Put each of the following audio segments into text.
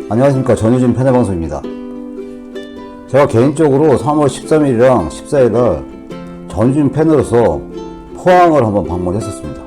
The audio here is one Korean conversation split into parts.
안녕하십니까. 전유진 팬의방송입니다. 제가 개인적으로 3월 13일이랑 14일날 전유진 팬으로서 포항을 한번 방문했었습니다.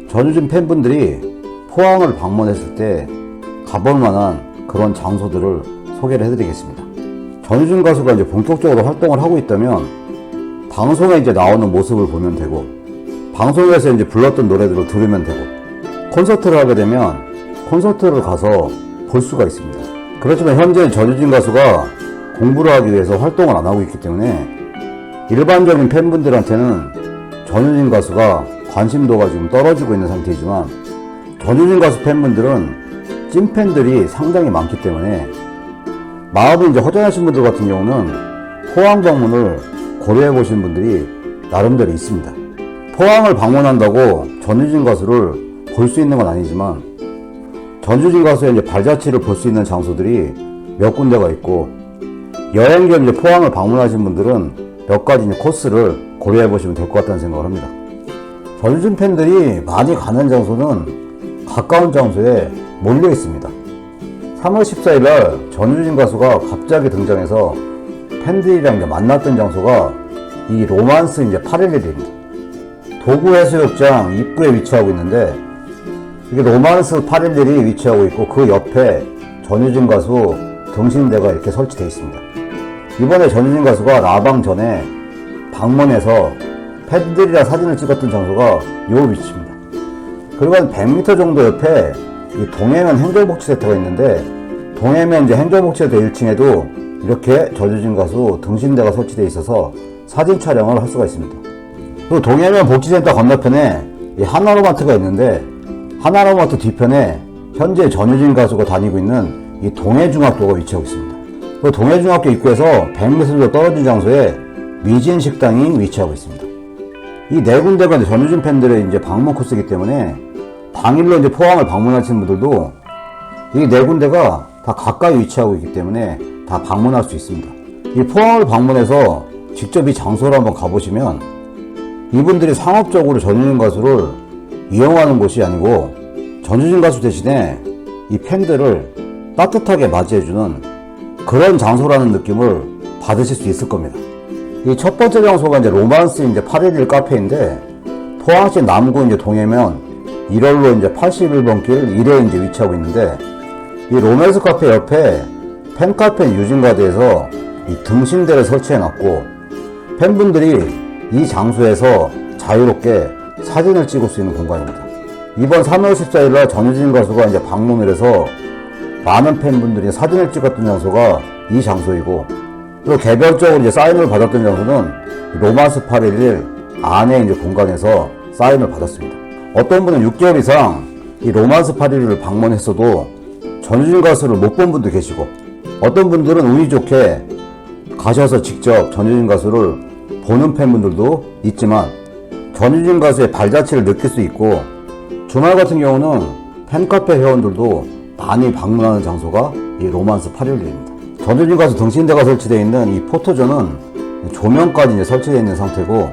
전유진 팬분들이 포항을 방문했을 때 가볼 만한 그런 장소들을 소개를 해드리겠습니다. 전유진 가수가 이제 본격적으로 활동을 하고 있다면 방송에 이제 나오는 모습을 보면 되고, 방송에서 이제 불렀던 노래들을 들으면 되고, 콘서트를 하게 되면 콘서트를 가서 볼 수가 있습니다. 그렇지만 현재 전유진 가수가 공부를 하기 위해서 활동을 안 하고 있기 때문에 일반적인 팬분들한테는 전유진 가수가 관심도가 지금 떨어지고 있는 상태이지만, 전유진 가수 팬분들은 찐팬들이 상당히 많기 때문에 마음이 이제 허전하신 분들 같은 경우는 포항 방문을 고려해 보시는 분들이 나름대로 있습니다. 포항을 방문한다고 전유진 가수를 볼 수 있는 건 아니지만, 전유진 가수의 이제 발자취를 볼 수 있는 장소들이 몇 군데가 있고, 여행 겸 이제 포항을 방문하신 분들은 몇 가지 이제 코스를 고려해 보시면 될 것 같다는 생각을 합니다. 전유진 팬들이 많이 가는 장소는 가까운 장소에 몰려 있습니다. 3월 14일 날 전유진 가수가 갑자기 등장해서 팬들이랑 이제 만났던 장소가 이 로만스 이제 811입니다. 도구해수욕장 입구에 위치하고 있는데, 이게 로만스 811이 위치하고 있고, 그 옆에 전유진 가수 등신대가 이렇게 설치되어 있습니다. 이번에 전유진 가수가 라방 전에 방문해서 팬들이랑 사진을 찍었던 장소가 요 위치입니다. 그리고 한 100m 정도 옆에 이 동해면 행정복지센터가 있는데, 동해면 이제 행정복지센터 1층에도 이렇게 전유진 가수 등신대가 설치되어 있어서 사진 촬영을 할 수가 있습니다. 그리고 동해면 복지센터 건너편에 이 하나로마트가 있는데, 하나로마트 뒤편에 현재 전유진 가수가 다니고 있는 이 동해중학교가 위치하고 있습니다. 그 동해중학교 입구에서 100m 정도 떨어진 장소에 미진식당이 위치하고 있습니다. 이 네 군데가 전유진 팬들의 이제 방문 코스이기 때문에 당일로 이제 포항을 방문하시는 분들도 이 네 군데가 다 가까이 위치하고 있기 때문에 다 방문할 수 있습니다. 이 포항을 방문해서 직접 이 장소를 한번 가보시면 이분들이 상업적으로 전유진 가수를 이용하는 곳이 아니고 전유진 가수 대신에 이 팬들을 따뜻하게 맞이해주는 그런 장소라는 느낌을 받으실 수 있을 겁니다. 이 첫 번째 장소가 이제 로만스 이제 811 카페인데, 포항시 남구 이제 동해면 1월로 이제 81번 길 1에 이제 위치하고 있는데, 이 로맨스 카페 옆에 팬카페 유진가드에서 이 등신대를 설치해 놨고, 팬분들이 이 장소에서 자유롭게 사진을 찍을 수 있는 공간입니다. 이번 3월 14일 날 전유진 가수가 이제 방문을 해서 많은 팬분들이 사진을 찍었던 장소가 이 장소이고, 그리고 개별적으로 이제 사인을 받았던 장소는 로만스 811 안에 이제 공간에서 사인을 받았습니다. 어떤 분은 6개월 이상 이 로만스 811을 방문했어도 전유진 가수를 못 본 분도 계시고, 어떤 분들은 운이 좋게 가셔서 직접 전유진 가수를 보는 팬분들도 있지만, 전유진 가수의 발자취를 느낄 수 있고, 주말 같은 경우는 팬카페 회원들도 많이 방문하는 장소가 이 로만스 811입니다. 전유진 가수 등신대가 설치되어 있는 이 포토존은 조명까지 이제 설치되어 있는 상태고,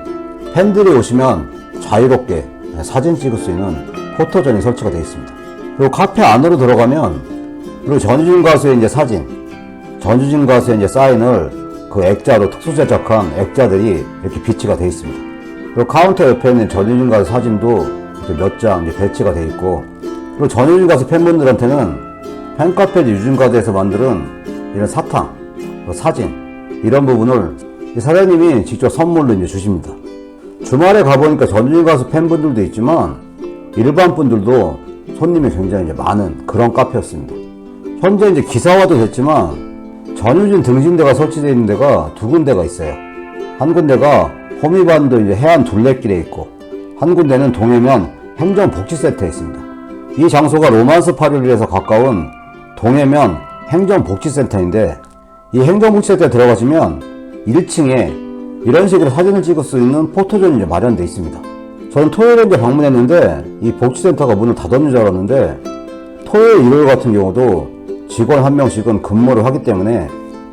팬들이 오시면 자유롭게 사진 찍을 수 있는 포토존이 설치가 되어 있습니다. 그리고 카페 안으로 들어가면, 그리고 전유진 가수의 이제 사진, 전유진 가수의 이제 사인을 그 액자로 특수 제작한 액자들이 이렇게 비치가 되어 있습니다. 그리고 카운터 옆에 있는 전유진 가수 사진도 몇 장 이제 배치가 되어 있고, 그리고 전유진 가수 팬분들한테는 팬카페 유진가드에서 만드는 이런 사탕, 사진, 이런 부분을 사장님이 직접 선물로 이제 주십니다. 주말에 가보니까 전유진 가수 팬분들도 있지만 일반 분들도 손님이 굉장히 이제 많은 그런 카페였습니다. 현재 이제 기사화도 됐지만 전유진 등신대가 설치되어 있는 데가 두 군데가 있어요. 한 군데가 호미반도 이제 해안 둘레길에 있고, 한 군데는 동해면 행정복지센터에 있습니다. 이 장소가 로만스 811에서 가까운 동해면 행정복지센터인데, 이 행정복지센터에 들어가시면 1층에 이런 식으로 사진을 찍을 수 있는 포토존이 이제 마련되어 있습니다. 저는 토요일에 이제 방문했는데 이 복지센터가 문을 닫았는 줄 알았는데, 토요일, 일요일 같은 경우도 직원 한 명씩은 근무를 하기 때문에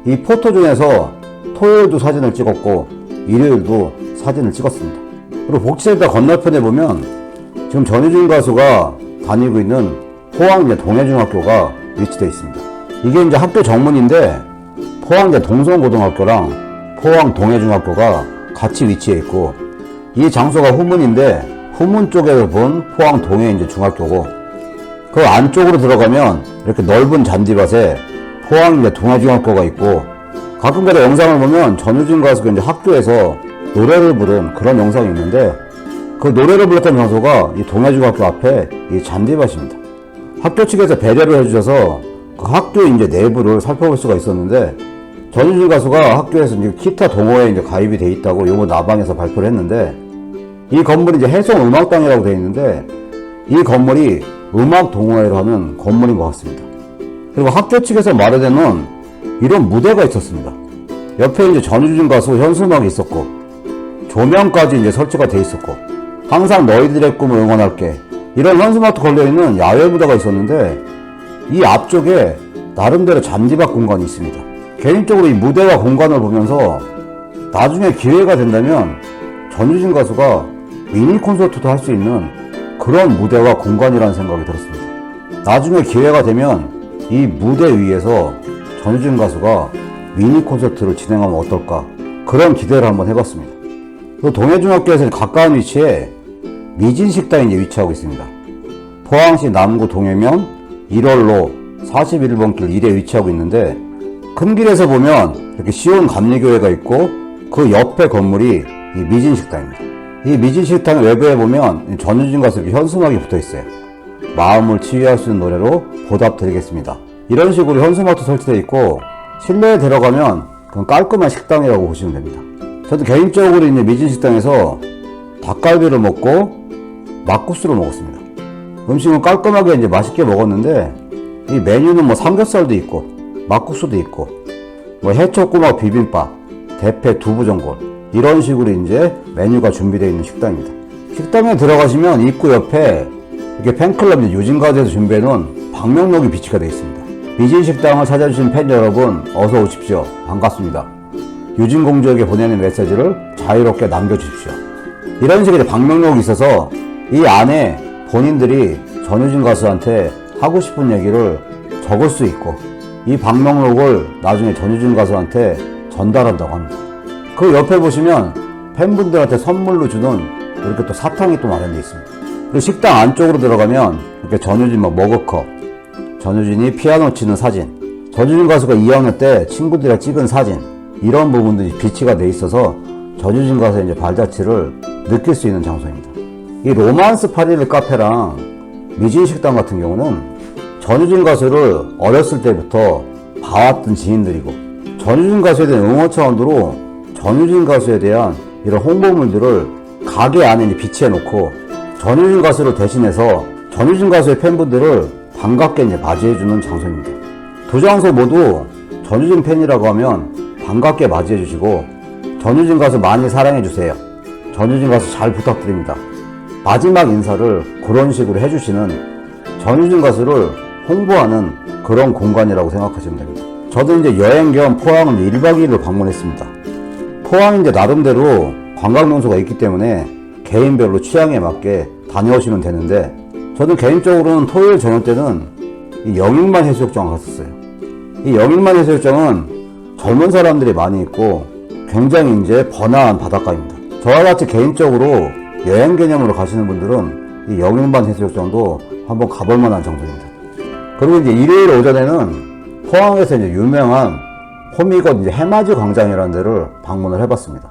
이 포토존에서 토요일도 사진을 찍었고 일요일도 사진을 찍었습니다. 그리고 복지센터 건너편에 보면 지금 전유진 가수가 다니고 있는 포항 동해중학교가 위치되어 있습니다. 이게 이제 학교 정문인데 포항대 동성고등학교랑 포항 동해중학교가 같이 위치해 있고, 이 장소가 후문인데 후문 쪽에서 본 포항 동해 이제 중학교고, 그 안쪽으로 들어가면 이렇게 넓은 잔디밭에 포항 이제 동해중학교가 있고, 가끔가다 영상을 보면 전우진 가수가 이제 학교에서 노래를 부른 그런 영상이 있는데, 그 노래를 불렀던 장소가 이 동해중학교 앞에 이 잔디밭입니다. 학교 측에서 배려를 해주셔서 그 학교 이제 내부를 살펴볼 수가 있었는데, 전우진 가수가 학교에서 이제 기타 동호회에 이제 가입이 돼 있다고 요번 나방에서 발표를 했는데, 이 건물이 이제 해송음악당이라고 되어 있는데, 이 건물이 음악 동호회를 하는 건물인 것 같습니다. 그리고 학교 측에서 마련해놓은 이런 무대가 있었습니다. 옆에 이제 전우진 가수 현수막이 있었고, 조명까지 이제 설치가 돼 있었고, 항상 너희들의 꿈을 응원할게, 이런 현수막도 걸려있는 야외 무대가 있었는데, 이 앞쪽에 나름대로 잔디밭 공간이 있습니다. 개인적으로 이 무대와 공간을 보면서 나중에 기회가 된다면 전우진 가수가 미니 콘서트도 할 수 있는 그런 무대와 공간이라는 생각이 들었습니다. 나중에 기회가 되면 이 무대 위에서 전우진 가수가 미니 콘서트를 진행하면 어떨까, 그런 기대를 한번 해봤습니다. 또 동해중학교에서 가까운 위치에 미진식당이 이제 위치하고 있습니다. 포항시 남구 동해면 1월로 41번 길 1에 위치하고 있는데, 큰 길에서 보면 이렇게 시온 감리교회가 있고, 그 옆에 건물이 이 미진식당입니다. 이 미진식당 외부에 보면 전우진 가수 현수막이 붙어 있어요. 마음을 치유할 수 있는 노래로 보답드리겠습니다, 이런 식으로 현수막도 설치되어 있고, 실내에 들어가면 그건 깔끔한 식당이라고 보시면 됩니다. 저도 개인적으로 이제 미진식당에서 닭갈비를 먹고 막국수를 먹었습니다. 음식은 깔끔하게 이제 맛있게 먹었는데, 이 메뉴는 뭐 삼겹살도 있고 막국수도 있고 뭐 해초꼬막 비빔밥, 대패 두부전골, 이런 식으로 이제 메뉴가 준비되어 있는 식당입니다. 식당에 들어가시면 입구 옆에 이렇게 팬클럽 유진가드에서 준비해놓은 방명록이 비치가 되어 있습니다. 미진식당을 찾아주신 팬 여러분, 어서 오십시오. 반갑습니다. 유진공주에게 보내는 메시지를 자유롭게 남겨주십시오. 이런 식의 방명록이 있어서 이 안에 본인들이 전우진 가수한테 하고 싶은 얘기를 적을 수 있고, 이 방명록을 나중에 전우진 가수한테 전달한다고 합니다. 그 옆에 보시면 팬분들한테 선물로 주는 이렇게 또 사탕이 또 마련되어 있습니다. 그리고 식당 안쪽으로 들어가면 이렇게 전우진 머그컵, 전우진이 피아노 치는 사진, 전우진 가수가 2학년 때 친구들이랑 찍은 사진, 이런 부분들이 비치가 돼 있어서 전우진 가수의 이제 발자취를 느낄 수 있는 장소입니다. 이 로만스 파리르 카페랑 미진식당 같은 경우는 전우진 가수를 어렸을 때부터 봐왔던 지인들이고, 전우진 가수에 대한 응원 차원으로 전우진 가수에 대한 이런 홍보물들을 가게 안에 이제 비치해 놓고, 전우진 가수를 대신해서 전우진 가수의 팬분들을 반갑게 이제 맞이해주는 장소입니다. 두 장소 모두 전우진 팬이라고 하면 반갑게 맞이해주시고, 전우진 가수 많이 사랑해주세요, 전우진 가수 잘 부탁드립니다, 마지막 인사를 그런 식으로 해주시는, 전우진 가수를 홍보하는 그런 공간이라고 생각하시면 됩니다. 저도 이제 여행 겸 포항을 1박 2일로 방문했습니다. 포항이 이제 나름대로 관광명소가 있기 때문에 개인별로 취향에 맞게 다녀오시면 되는데, 저는 개인적으로는 토요일 저녁 때는 이 영익만 해수욕장을 갔었어요. 이 영익만 해수욕장은 젊은 사람들이 많이 있고 굉장히 이제 번화한 바닷가입니다. 저와 같이 개인적으로 여행 개념으로 가시는 분들은 이 영익만 해수욕장도 한번 가볼 만한 장소입니다. 그리고 이제 일요일 오전에는 포항에서 이제 유명한 호미곶 이제 해맞이 광장이라는 데를 방문을 해봤습니다.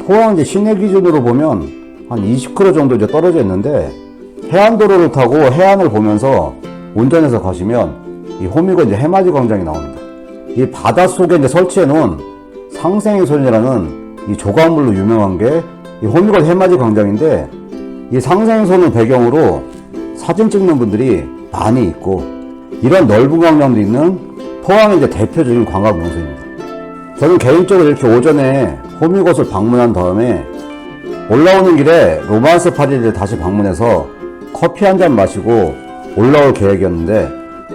포항 이제 시내 기준으로 보면 한 20km 정도 이제 떨어져 있는데, 해안도로를 타고 해안을 보면서 운전해서 가시면 이 호미곶 이제 해맞이 광장이 나옵니다. 이 바닷속에 이제 설치해 놓은 상생의 손이라는 이 조각물로 유명한 게 이 호미곶 해맞이 광장인데, 이 상생의 손을 배경으로 사진 찍는 분들이 많이 있고, 이런 넓은 광장도 있는 포항의 이제 대표적인 관광 명소입니다. 저는 개인적으로 이렇게 오전에 호미곶을 방문한 다음에 올라오는 길에 로만스 파리를 다시 방문해서 커피 한 잔 마시고 올라올 계획이었는데,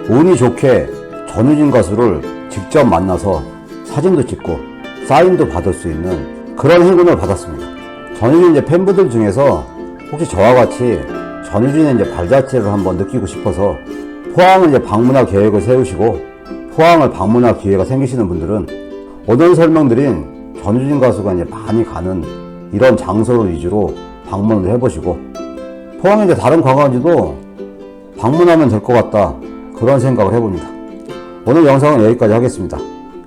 운이 좋게 전우진 가수를 직접 만나서 사진도 찍고 사인도 받을 수 있는 그런 행운을 받았습니다. 전우진 이제 팬분들 중에서 혹시 저와 같이 전우진의 이제 발자취를 한번 느끼고 싶어서 포항을 이제 방문할 계획을 세우시고 포항을 방문할 기회가 생기시는 분들은 오늘 설명드린 전유진 가수가 이제 많이 가는 이런 장소를 위주로 방문을 해보시고, 포항에 이제 다른 관광지도 방문하면 될 것 같다, 그런 생각을 해봅니다. 오늘 영상은 여기까지 하겠습니다.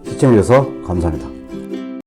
시청해주셔서 감사합니다.